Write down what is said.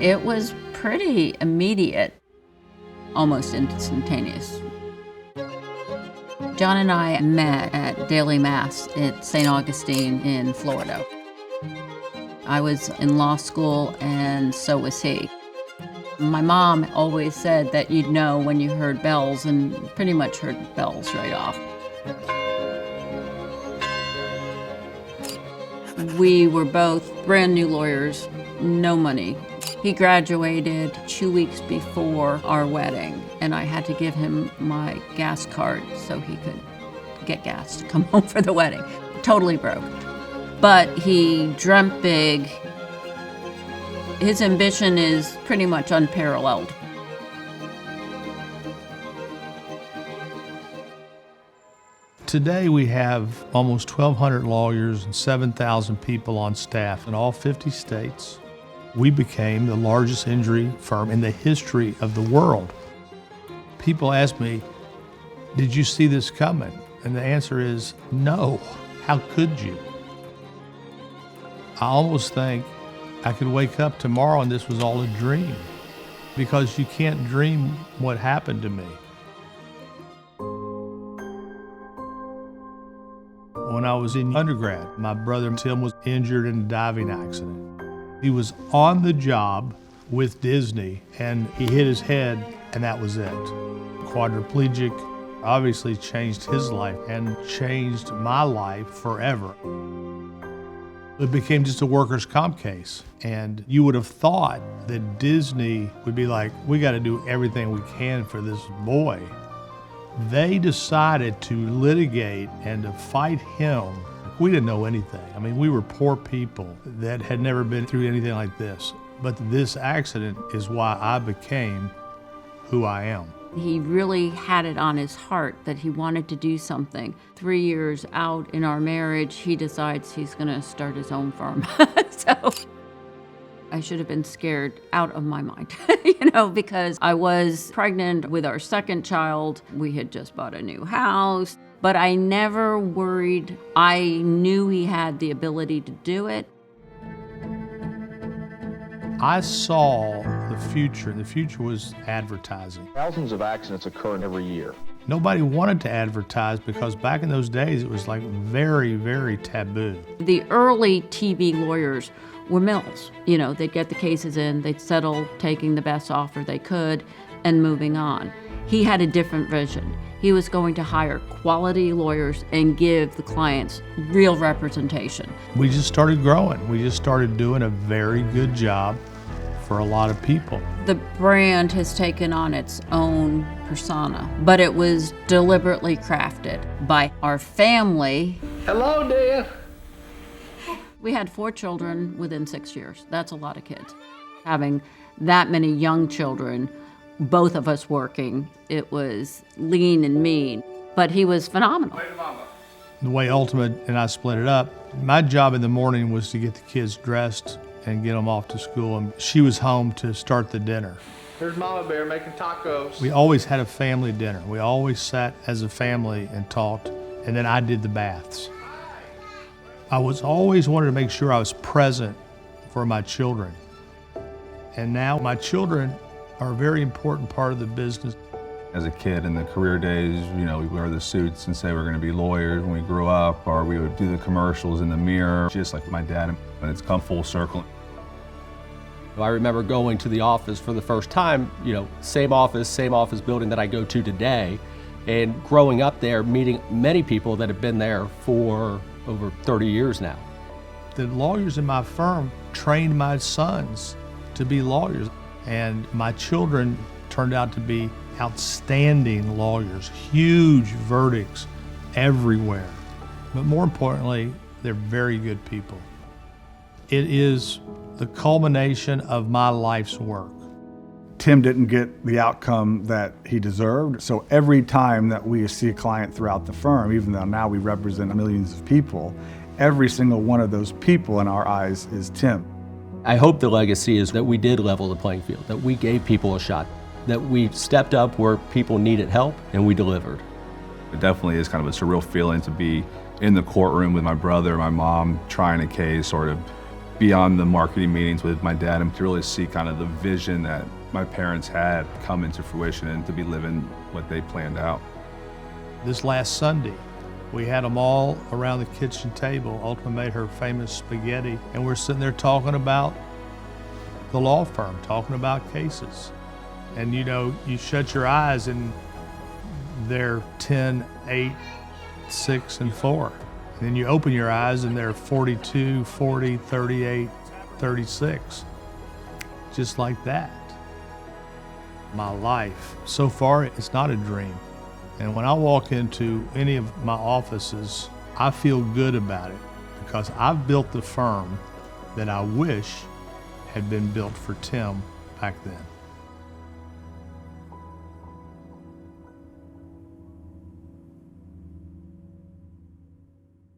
It was pretty immediate, almost instantaneous. John and I met at daily mass at St. Augustine in Florida. I was in law school and so was he. My mom always said that you'd know when you heard bells, and pretty much heard bells right off. We were both brand new lawyers, no money. He graduated 2 weeks before our wedding, and I had to give him my gas card so he could get gas to come home for the wedding. Totally broke. But he dreamt big. His ambition is pretty much unparalleled. Today we have almost 1,200 lawyers and 7,000 people on staff in all 50 states. We became the largest injury firm in the history of the world. People ask me, did you see this coming? And the answer is no. How could you? I almost think I could wake up tomorrow and this was all a dream, because you can't dream what happened to me. When I was in undergrad, my brother Tim was injured in a diving accident. He was on the job with Disney and he hit his head and that was it. Quadriplegic obviously changed his life and changed my life forever. It became just a workers' comp case. And you would have thought that Disney would be like, we got to do everything we can for this boy. They decided to litigate and to fight him. We didn't know anything. I mean, we were poor people that had never been through anything like this. But this accident is why I became who I am. He really had it on his heart that he wanted to do something. 3 years out in our marriage, he decides he's going to start his own firm. So I should have been scared out of my mind, because I was pregnant with our second child. We had just bought a new house, but I never worried. I knew he had the ability to do it. I saw the future. The future was advertising. Thousands of accidents occur every year. Nobody wanted to advertise because back in those days it was like very, very taboo. The early TV lawyers were mills. They'd get the cases in, they'd settle, taking the best offer they could and moving on. He had a different vision. He was going to hire quality lawyers and give the clients real representation. We just started growing. We just started doing a very good job for a lot of people. The brand has taken on its own persona, but it was deliberately crafted by our family. Hello, dear. We had 4 children within 6 years. That's a lot of kids. Having that many young children, both of us working, it was lean and mean, but he was phenomenal. The way Ultimate and I split it up, my job in the morning was to get the kids dressed and get them off to school, and she was home to start the dinner. Here's Mama Bear making tacos. We always had a family dinner. We always sat as a family and talked, and then I did the baths. I was always wanted to make sure I was present for my children. And now my children are a very important part of the business. As a kid in the career days, we wear the suits and say we're going to be lawyers when we grew up, or we would do the commercials in the mirror, just like my dad, and it's come full circle. I remember going to the office for the first time, same office building that I go to today, and growing up there, meeting many people that have been there for over 30 years now. The lawyers in my firm trained my sons to be lawyers, and my children turned out to be outstanding lawyers, huge verdicts everywhere. But more importantly, they're very good people. It is the culmination of my life's work. Tim didn't get the outcome that he deserved, so every time that we see a client throughout the firm, even though now we represent millions of people, every single one of those people in our eyes is Tim. I hope the legacy is that we did level the playing field, that we gave people a shot, that we stepped up where people needed help and we delivered. It definitely is kind of a surreal feeling to be in the courtroom with my brother, my mom, trying a case, sort of be on the marketing meetings with my dad and to really see kind of the vision that my parents had come into fruition and to be living what they planned out. This last Sunday, we had them all around the kitchen table. Ultima made her famous spaghetti, and we're sitting there talking about the law firm, talking about cases. And you know, you shut your eyes and they're 10, 8, 6, and 4. And then you open your eyes and they're 42, 40, 38, 36. Just like that. My life, so far, it's not a dream. And when I walk into any of my offices, I feel good about it because I've built the firm that I wish had been built for Tim back then.